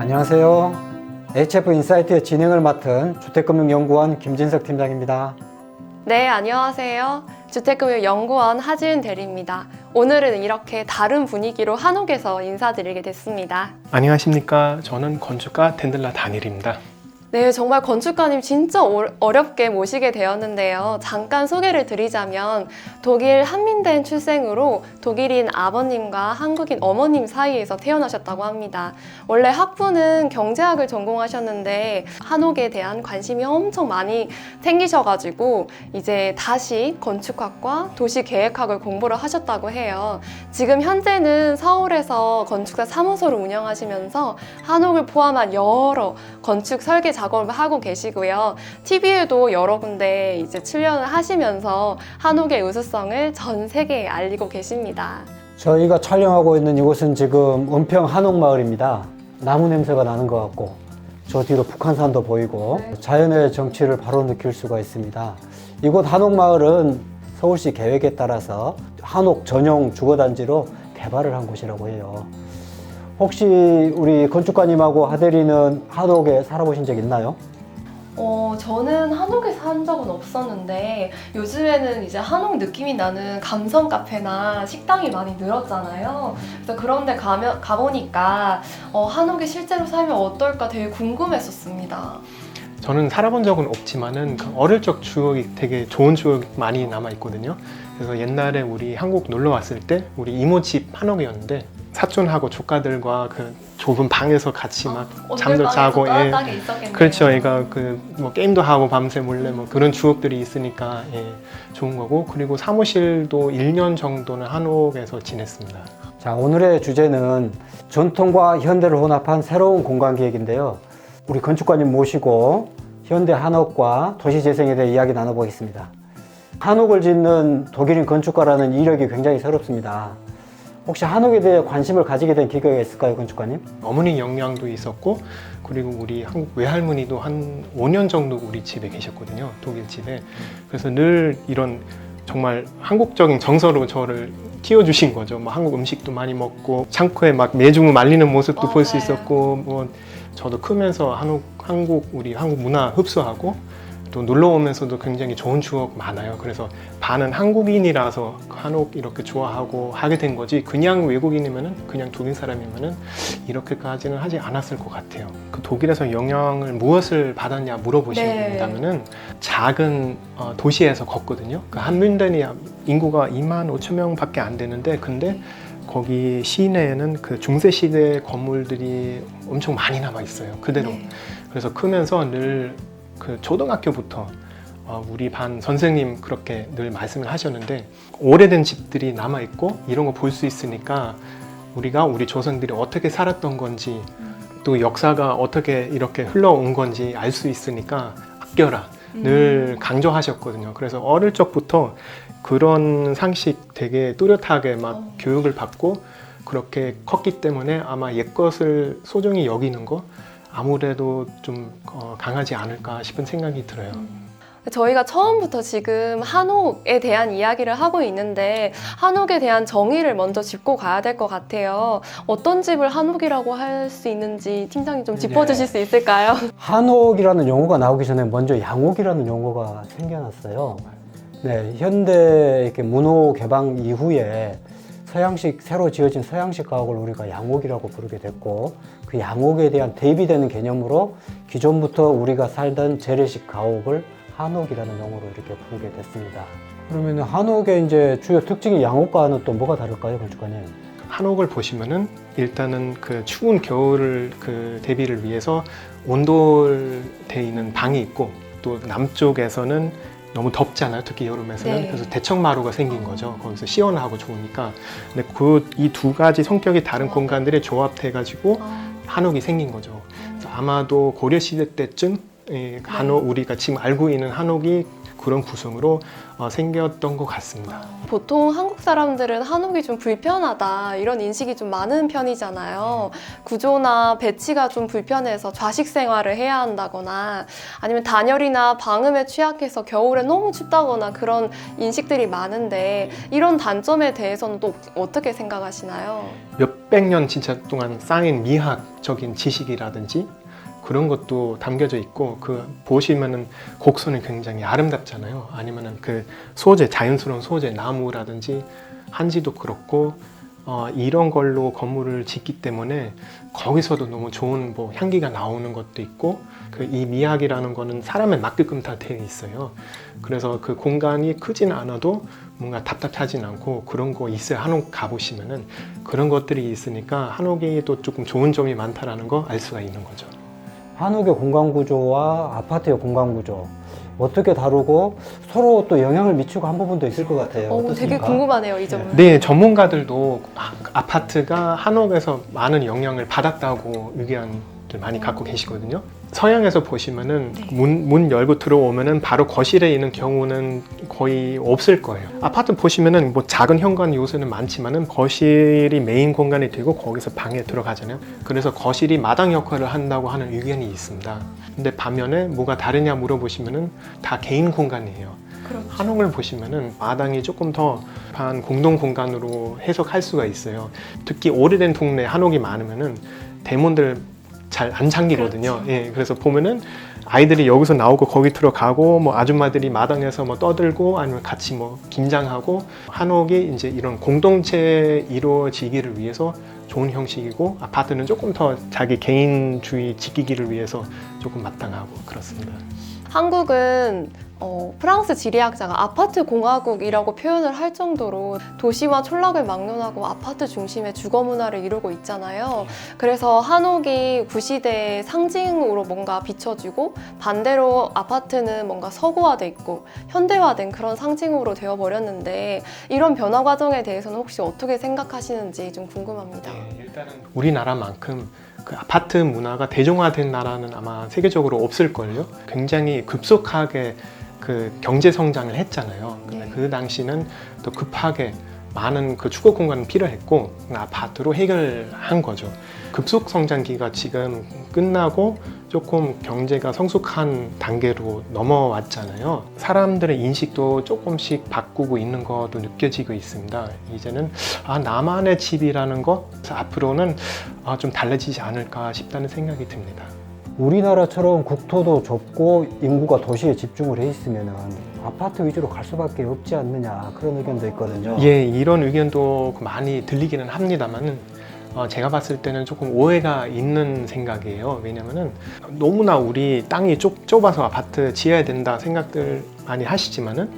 안녕하세요. HF 인사이트의 진행을 맡은 주택금융연구원 김진석 팀장입니다. 네, 안녕하세요. 주택금융연구원 하지은 대리입니다. 오늘은 이렇게 다른 분위기로 한옥에서 인사드리게 됐습니다. 안녕하십니까. 저는 건축가 덴들라 다니엘입니다. 네, 정말 건축가님 진짜 어렵게 모시게 되었는데요. 잠깐 소개를 드리자면 독일 한민된 출생으로 독일인 아버님과 한국인 어머님 사이에서 태어나셨다고 합니다. 원래 학부는 경제학을 전공하셨는데 한옥에 대한 관심이 엄청 많이 생기셔가지고 이제 다시 건축학과 도시계획학을 공부를 하셨다고 해요. 지금 현재는 서울에서 건축사 사무소를 운영하시면서 한옥을 포함한 여러 건축 설계 작업을 하고 계시고요. TV에도 여러 군데 이제 출연을 하시면서 한옥의 우수성을 전 세계에 알리고 계십니다. 저희가 촬영하고 있는 이곳은 지금 은평 한옥마을입니다. 나무 냄새가 나는 것 같고 저 뒤로 북한산도 보이고 자연의 정취를 바로 느낄 수가 있습니다. 이곳 한옥마을은 서울시 계획에 따라서 한옥 전용 주거단지로 개발을 한 곳이라고 해요. 혹시 우리 건축가님하고 하대리는 한옥에 살아보신 적 있나요? 저는 한옥에 산 적은 없었는데 요즘에는 이제 한옥 느낌이 나는 감성 카페나 식당이 많이 늘었잖아요. 그래서 그런 데 가보니까 한옥에 실제로 살면 어떨까 되게 궁금했었습니다. 저는 살아본 적은 없지만은 그 어릴 적 추억이 되게 좋은 추억이 많이 남아있거든요. 그래서 옛날에 우리 한국 놀러 왔을 때 우리 이모 집 한옥이었는데 사촌하고 조카들과 그 좁은 방에서 같이 막 잠도 자고, 예. 그렇죠. 얘가 뭐 게임도 하고 밤새 몰래 뭐 그런 추억들이 있으니까 좋은 거고, 그리고 사무실도 1년 정도는 한옥에서 지냈습니다. 자, 오늘의 주제는 전통과 현대를 혼합한 새로운 공간 기획인데요. 우리 건축가님 모시고 현대 한옥과 도시재생에 대해 이야기 나눠보겠습니다. 한옥을 짓는 독일인 건축가라는 이력이 굉장히 새롭습니다. 혹시 한옥에 대해 관심을 가지게 된 계기가 있을까요, 건축가님? 어머니 영향도 있었고, 그리고 우리 한국 외할머니도 한 5년 정도 우리 집에 계셨거든요, 독일 집에. 그래서 늘 이런 정말 한국적인 정서로 저를 키워주신 거죠. 뭐 한국 음식도 많이 먹고 창고에 막 메주무 말리는 모습도 볼 수 있었고, 뭐 저도 크면서 우리 한국 문화 흡수하고 또 놀러 오면서도 굉장히 좋은 추억 많아요. 그래서 반은 한국인이라서 한옥 이렇게 좋아하고 하게 된 거지, 그냥 외국인이면은, 그냥 독일 사람이면은 이렇게까지는 하지 않았을 것 같아요. 그 독일에서 영향을 무엇을 받았냐 물어보신다면은 작은 도시에서 컸거든요. 그 한뮌덴이 인구가 2만 5천 명밖에 안 되는데, 근데 거기 시내에는 그 중세시대 건물들이 엄청 많이 남아 있어요, 그대로. 그래서 크면서 늘 그 초등학교부터 우리 반 선생님 그렇게 늘 말씀을 하셨는데, 오래된 집들이 남아 있고 이런 거 볼 수 있으니까 우리 조상들이 어떻게 살았던 건지, 또 역사가 어떻게 이렇게 흘러온 건지 알 수 있으니까 아껴라 늘 강조하셨거든요. 그래서 어릴 적부터 그런 상식 되게 뚜렷하게 막 교육을 받고 그렇게 컸기 때문에 아마 옛것을 소중히 여기는 거 아무래도 좀 강하지 않을까 싶은 생각이 들어요. 저희가 처음부터 지금 한옥에 대한 이야기를 하고 있는데 한옥에 대한 정의를 먼저 짚고 가야 될 것 같아요. 어떤 집을 한옥이라고 할 수 있는지 팀장님 좀 짚어주실 수 있을까요? 한옥이라는 용어가 나오기 전에 먼저 양옥이라는 용어가 생겨났어요. 네, 현대 이렇게 문호 개방 이후에 새로 지어진 서양식 가옥을 우리가 양옥이라고 부르게 됐고, 그 양옥에 대한 대비되는 개념으로 기존부터 우리가 살던 재래식 가옥을 한옥이라는 용어로 이렇게 부르게 됐습니다. 그러면 한옥의 이제 주요 특징이 양옥과는 또 뭐가 다를까요, 건축가님? 한옥을 보시면은 일단은 그 추운 겨울을 대비를 위해서 온돌돼 있는 방이 있고, 또 남쪽에서는 너무 덥잖아요, 특히 여름에서는. 그래서 대청마루가 생긴 거죠. 거기서 시원하고 좋으니까. 근데 이 두 가지 성격이 다른 공간들이 조합돼가지고 한옥이 생긴 거죠. 그래서 아마도 고려시대 때쯤 우리가 지금 알고 있는 한옥이 그런 구성으로 생겼던 것 같습니다. 보통 한국 사람들은 한옥이 좀 불편하다 이런 인식이 좀 많은 편이잖아요. 구조나 배치가 좀 불편해서 좌식 생활을 해야 한다거나 아니면 단열이나 방음에 취약해서 겨울에 너무 춥다거나 그런 인식들이 많은데 이런 단점에 대해서는 또 어떻게 생각하시나요? 몇백 년 진짜 동안 쌓인 미학적인 지식이라든지 그런 것도 담겨져 있고 그 보시면은 곡선이 굉장히 아름답잖아요. 아니면은 그 소재, 자연스러운 소재, 나무라든지 한지도 그렇고 이런 걸로 건물을 짓기 때문에 거기서도 너무 좋은 뭐 향기가 나오는 것도 있고 그 이 미학이라는 거는 사람에 맞게끔 다 되어 있어요. 그래서 그 공간이 크진 않아도 뭔가 답답하진 않고 그런 거 있어요. 한옥 가보시면은 그런 것들이 있으니까 한옥이 또 조금 좋은 점이 많다라는 거 알 수가 있는 거죠. 한옥의 공간 구조와 아파트의 공간 구조 어떻게 다루고 서로 또 영향을 미치고 한 부분도 있을 것 같아요. 되게 어떻습니까? 궁금하네요, 이 점은. 네, 전문가들도 아파트가 한옥에서 많은 영향을 받았다고 의견들 많이 갖고 계시거든요. 서양에서 보시면은 문 열고 들어오면은 바로 거실에 있는 경우는 거의 없을 거예요. 아파트 보시면은 뭐 작은 현관 요소는 많지만은 거실이 메인 공간이 되고 거기서 방에 들어가잖아요. 그래서 거실이 마당 역할을 한다고 하는 의견이 있습니다. 근데 반면에 뭐가 다르냐 물어보시면은 다 개인 공간이에요. 그렇죠. 한옥을 보시면은 마당이 조금 더 반 공동 공간으로 해석할 수가 있어요. 특히 오래된 동네 한옥이 많으면은 대문들 잘 안 잠기거든요. 그렇죠. 예, 그래서 보면은 아이들이 여기서 나오고 거기 들어가고 뭐 아줌마들이 마당에서 뭐 떠들고 아니면 같이 뭐 김장하고 한옥이 이제 이런 공동체 이루어지기를 위해서 좋은 형식이고 아파트는 조금 더 자기 개인주의 지키기를 위해서 조금 마땅하고 그렇습니다. 한국은 프랑스 지리학자가 아파트 공화국이라고 표현을 할 정도로 도시와 촌락을 막론하고 아파트 중심의 주거 문화를 이루고 있잖아요. 그래서 한옥이 구시대의 상징으로 뭔가 비춰지고 반대로 아파트는 뭔가 서구화돼 있고 현대화된 그런 상징으로 되어버렸는데 이런 변화 과정에 대해서는 혹시 어떻게 생각하시는지 좀 궁금합니다. 네, 일단은 우리나라만큼 그 아파트 문화가 대중화된 나라는 아마 세계적으로 없을걸요. 굉장히 급속하게 그 경제 성장을 했잖아요. 근데 네. 그 당시는 또 급하게 많은 그 주거 공간이 필요했고 아파트로 해결한 거죠. 급속 성장기가 지금 끝나고 조금 경제가 성숙한 단계로 넘어왔잖아요. 사람들의 인식도 조금씩 바꾸고 있는 것도 느껴지고 있습니다. 이제는 나만의 집이라는 거 앞으로는 좀 달라지지 않을까 싶다는 생각이 듭니다. 우리나라처럼 국토도 좁고 인구가 도시에 집중을 해 있으면은 아파트 위주로 갈 수밖에 없지 않느냐 그런 의견도 있거든요. 예, 이런 의견도 많이 들리기는 합니다만은 제가 봤을 때는 조금 오해가 있는 생각이에요. 왜냐면은 너무나 우리 땅이 좁아서 아파트 지어야 된다 생각들 많이 하시지만은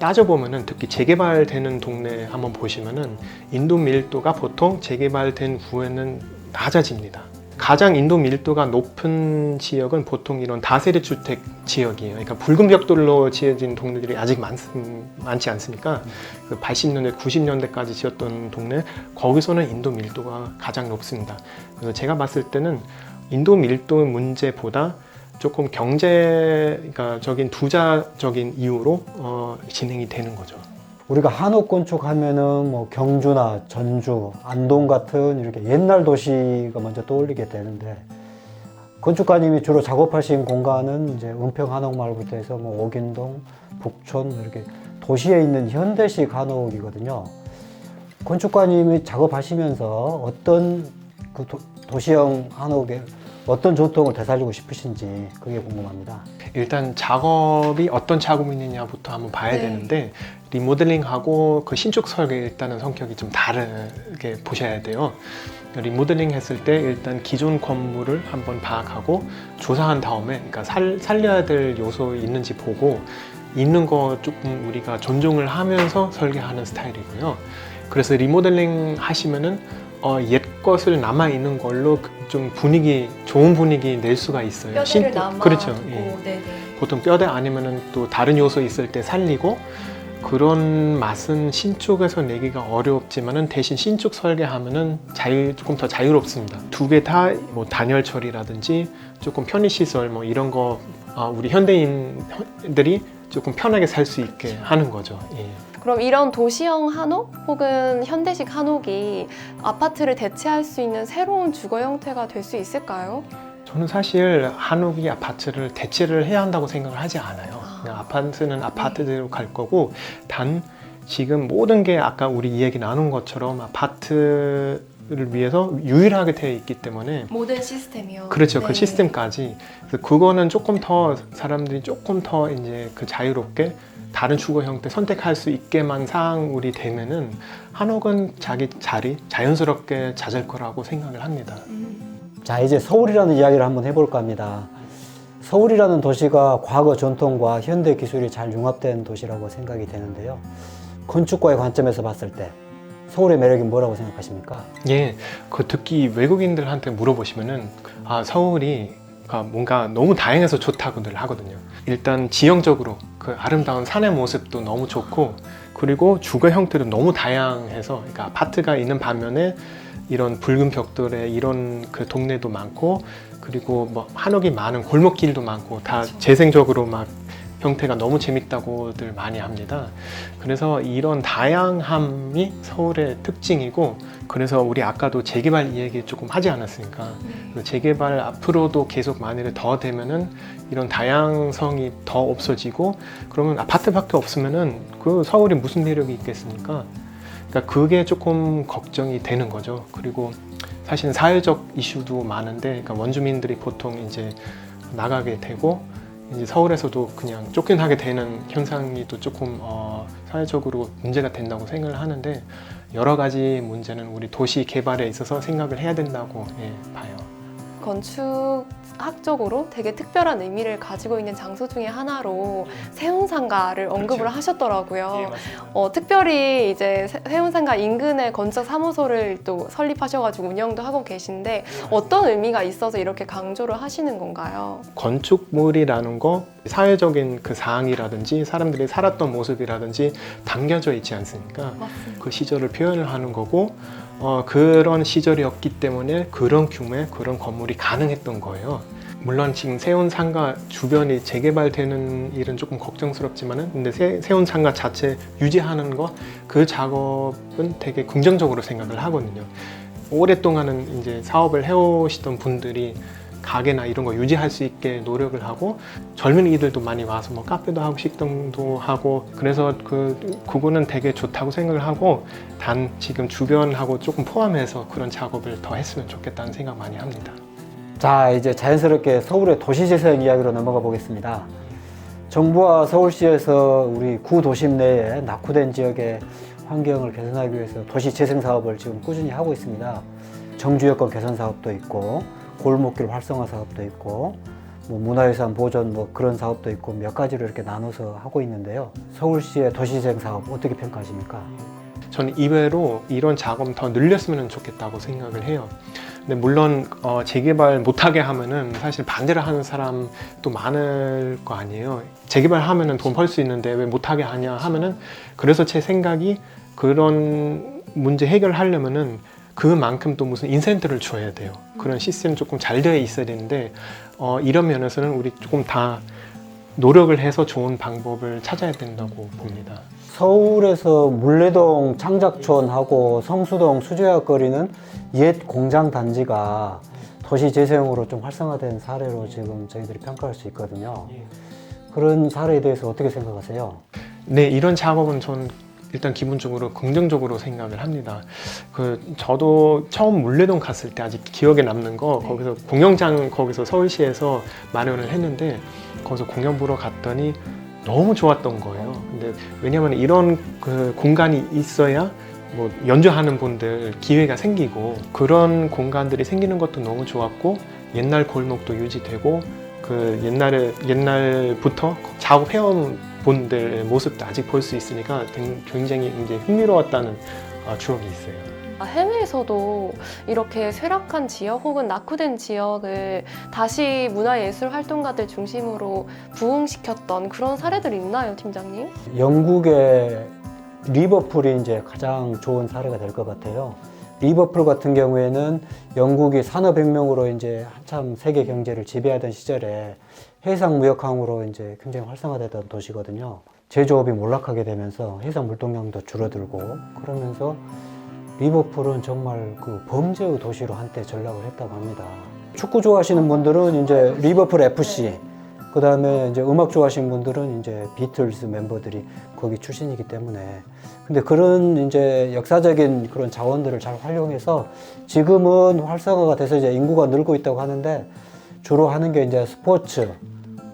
따져보면은 특히 재개발되는 동네 한번 보시면은 인도 밀도가 보통 재개발된 후에는 낮아집니다. 가장 인도 밀도가 높은 지역은 보통 이런 다세대 주택 지역이에요. 그러니까 붉은 벽돌로 지어진 동네들이 아직 많지 않습니까? 그 80년대, 90년대까지 지었던 동네, 거기서는 인도 밀도가 가장 높습니다. 그래서 제가 봤을 때는 인도 밀도 문제보다 조금 경제적인 투자적인 이유로 진행이 되는 거죠. 우리가 한옥 건축하면은 뭐 경주나 전주, 안동 같은 이렇게 옛날 도시가 먼저 떠올리게 되는데 건축가님이 주로 작업하신 공간은 이제 은평 한옥마을부터 해서 뭐 옥인동, 북촌 이렇게 도시에 있는 현대식 한옥이거든요. 건축가님이 작업하시면서 어떤 그 도시형 한옥에 어떤 전통을 되살리고 싶으신지 그게 궁금합니다. 일단 작업이 어떤 작업이냐부터 한번 봐야 되는데 리모델링하고 그 신축 설계 일단은 성격이 좀 다르게 보셔야 돼요. 리모델링 했을 때 일단 기존 건물을 한번 파악하고 조사한 다음에 그러니까 살려야 될 요소 있는지 보고 있는 거 조금 우리가 존중을 하면서 설계하는 스타일이고요. 그래서 리모델링 하시면은 옛 것을 남아 있는 걸로 좀 좋은 분위기 낼 수가 있어요. 뼈대를 남아 그렇죠. 두고, 예. 네네. 보통 뼈대 아니면은 또 다른 요소 있을 때 살리고 그런 맛은 신축에서 내기가 어렵지만은 대신 신축 설계하면은 조금 더 자유롭습니다. 두 개 다 뭐 단열 처리라든지 조금 편의 시설 뭐 이런 거 우리 현대인들이 조금 편하게 살 수 있게 하는 거죠. 예. 그럼 이런 도시형 한옥 혹은 현대식 한옥이 아파트를 대체할 수 있는 새로운 주거 형태가 될 수 있을까요? 저는 사실 한옥이 아파트를 대체를 해야 한다고 생각을 하지 않아요. 그냥 아파트는 아파트대로 갈 거고, 단 지금 모든 게 아까 우리 이야기 나눈 것처럼 아파트를 위해서 유일하게 되어 있기 때문에 모든 시스템이요. 그렇죠. 네. 그 시스템까지. 그래서 그거는 조금 더 사람들이 조금 더 이제 그 자유롭게 다른 주거 형태 선택할 수 있게만 사항이 되면은 한옥은 자기 자리 자연스럽게 찾을 거라고 생각을 합니다. 자, 이제 서울이라는 이야기를 한번 해볼까 합니다. 서울이라는 도시가 과거 전통과 현대 기술이 잘 융합된 도시라고 생각이 되는데요. 건축과의 관점에서 봤을 때 서울의 매력이 뭐라고 생각하십니까? 예, 그 특히 외국인들한테 물어보시면은 서울이 뭔가 너무 다양해서 좋다고들 하거든요. 일단 지형적으로 그 아름다운 산의 모습도 너무 좋고, 그리고 주거 형태도 너무 다양해서, 그러니까 아파트가 있는 반면에 이런 붉은 벽돌에 이런 그 동네도 많고, 그리고 뭐 한옥이 많은 골목길도 많고, 다 재생적으로 막 형태가 너무 재밌다고들 많이 합니다. 그래서 이런 다양함이 서울의 특징이고, 그래서 우리 아까도 재개발 이야기 조금 하지 않았습니까? 그 재개발 앞으로도 계속 만일에 더 되면은 이런 다양성이 더 없어지고, 그러면 아파트밖에 없으면은 그 서울이 무슨 매력이 있겠습니까? 그러니까 그게 조금 걱정이 되는 거죠. 그리고 사실은 사회적 이슈도 많은데, 그러니까 원주민들이 보통 이제 나가게 되고, 이제 서울에서도 그냥 쫓겨나게 되는 현상이 또 조금 사회적으로 문제가 된다고 생각을 하는데, 여러 가지 문제는 우리 도시 개발에 있어서 생각을 해야 된다고 봐요. 건축학적으로 되게 특별한 의미를 가지고 있는 장소 중에 하나로 세운상가를 언급을 하셨더라고요. 특별히 이제 세운상가 인근에 건축 사무소를 또 설립하셔가지고 운영도 하고 계신데 어떤 의미가 있어서 이렇게 강조를 하시는 건가요? 건축물이라는 거 사회적인 그 사항이라든지 사람들이 살았던 모습이라든지 담겨져 있지 않습니까? 맞습니다. 그 시절을 표현을 하는 거고, 그런 시절이었기 때문에 그런 규모의 그런 건물이 가능했던 거예요. 물론 지금 세운상가 주변이 재개발되는 일은 조금 걱정스럽지만은, 근데 세운상가 자체 유지하는 거, 그 작업은 되게 긍정적으로 생각을 하거든요. 오랫동안은 이제 사업을 해오시던 분들이 가게나 이런 거 유지할 수 있게 노력을 하고, 젊은이들도 많이 와서 뭐 카페도 하고 식당도 하고, 그래서 그거는 되게 좋다고 생각을 하고, 단 지금 주변하고 조금 포함해서 그런 작업을 더 했으면 좋겠다는 생각 많이 합니다. 자, 이제 자연스럽게 서울의 도시재생 이야기로 넘어가 보겠습니다. 정부와 서울시에서 우리 구도심 내에 낙후된 지역의 환경을 개선하기 위해서 도시재생 사업을 지금 꾸준히 하고 있습니다. 정주여건 개선 사업도 있고, 골목길 활성화 사업도 있고, 뭐 문화유산 보존 뭐 그런 사업도 있고, 몇 가지로 이렇게 나눠서 하고 있는데요. 서울시의 도시재생 사업 어떻게 평가하십니까? 저는 이외로 이런 작업 더 늘렸으면 좋겠다고 생각을 해요. 근데 물론 재개발 못하게 하면은 사실 반대를 하는 사람도 많을 거 아니에요. 재개발하면은 돈 벌 수 있는데 왜 못하게 하냐 하면은, 그래서 제 생각이 그런 문제 해결하려면은 그만큼 또 무슨 인센트를 줘야 돼요. 그런 시스템 조금 잘 되어 있어야 되는데, 이런 면에서는 우리 조금 다 노력을 해서 좋은 방법을 찾아야 된다고 봅니다. 서울에서 물레동 창작촌하고 성수동 수제화 거리는 옛 공장 단지가 도시 재생으로 좀 활성화된 사례로 지금 저희들이 평가할 수 있거든요. 그런 사례에 대해서 어떻게 생각하세요? 네, 이런 작업은 전 일단 기본적으로 긍정적으로 생각을 합니다. 저도 처음 물레동 갔을 때 아직 기억에 남는 거, 거기서 공연장 거기서 서울시에서 마련을 했는데, 거기서 공연 보러 갔더니 너무 좋았던 거예요. 근데 왜냐하면 이런 그 공간이 있어야 뭐 연주하는 분들 기회가 생기고, 그런 공간들이 생기는 것도 너무 좋았고, 옛날 골목도 유지되고, 그 옛날부터 작업해온 분들의 모습도 아직 볼 수 있으니까 굉장히 이제 흥미로웠다는 추억이 있어요. 해외에서도 이렇게 쇠락한 지역 혹은 낙후된 지역을 다시 문화예술 활동가들 중심으로 부흥시켰던 그런 사례들이 있나요, 팀장님? 영국의 리버풀이 이제 가장 좋은 사례가 될 것 같아요. 리버풀 같은 경우에는 영국이 산업혁명으로 이제 한참 세계 경제를 지배하던 시절에 해상 무역항으로 이제 굉장히 활성화되던 도시거든요. 제조업이 몰락하게 되면서 해상 물동량도 줄어들고 그러면서 리버풀은 정말 그 범죄의 도시로 한때 전락을 했다고 합니다. 축구 좋아하시는 분들은 이제 리버풀 FC, 그 다음에 이제 음악 좋아하시는 분들은 이제 비틀즈 멤버들이 거기 출신이기 때문에. 근데 그런 이제 역사적인 그런 자원들을 잘 활용해서 지금은 활성화가 돼서 이제 인구가 늘고 있다고 하는데 주로 하는 게 이제 스포츠,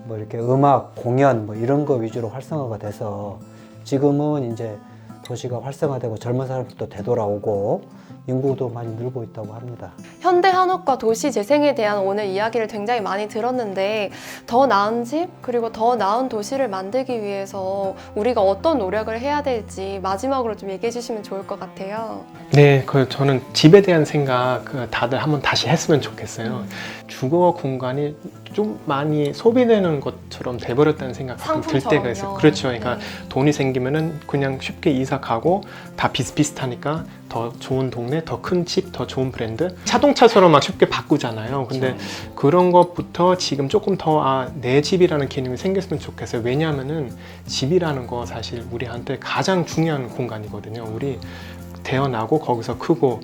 뭐 이렇게 음악, 공연 뭐 이런 거 위주로 활성화가 돼서 지금은 이제 도시가 활성화되고 젊은 사람들도 되돌아오고 인구도 많이 늘고 있다고 합니다. 현대 한옥과 도시 재생에 대한 오늘 이야기를 굉장히 많이 들었는데 더 나은 집 그리고 더 나은 도시를 만들기 위해서 우리가 어떤 노력을 해야 될지 마지막으로 좀 얘기해 주시면 좋을 것 같아요. 네, 저는 집에 대한 생각 다들 한번 다시 했으면 좋겠어요. 주거 공간이 좀 많이 소비되는 것처럼 돼버렸다는 생각 가끔 들 때가 있어요. 그렇죠. 그러니까 돈이 생기면은 그냥 쉽게 이사 가고 다 비슷비슷하니까 더 좋은 동네, 더 큰 집, 더 좋은 브랜드, 자동차처럼 막 쉽게 바꾸잖아요. 근데 그런 것부터 지금 조금 더 내 집이라는 개념이 생겼으면 좋겠어요. 왜냐하면은 집이라는 거 사실 우리한테 가장 중요한 공간이거든요. 우리 태어나고 거기서 크고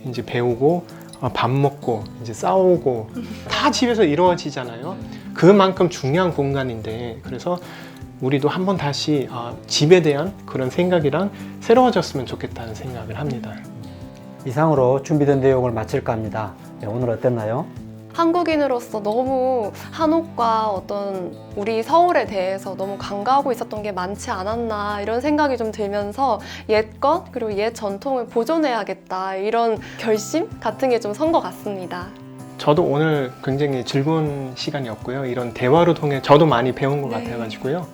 이제 배우고 밥 먹고 이제 싸우고 다 집에서 이루어지잖아요. 그만큼 중요한 공간인데 그래서 우리도 한번 다시 집에 대한 그런 생각이랑 새로워졌으면 좋겠다는 생각을 합니다. 이상으로 준비된 내용을 마칠까 합니다. 네, 오늘 어땠나요? 한국인으로서 너무 한옥과 어떤 우리 서울에 대해서 너무 간과하고 있었던 게 많지 않았나 이런 생각이 좀 들면서 옛것 그리고 옛 전통을 보존해야겠다 이런 결심 같은 게 좀 선 것 같습니다. 저도 오늘 굉장히 즐거운 시간이었고요. 이런 대화로 통해 저도 많이 배운 것 같아가지고요.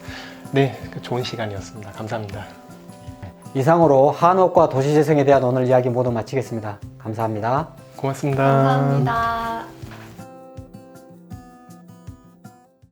네, 좋은 시간이었습니다. 감사합니다. 이상으로 한옥과 도시재생에 대한 오늘 이야기 모두 마치겠습니다. 감사합니다. 고맙습니다. 감사합니다.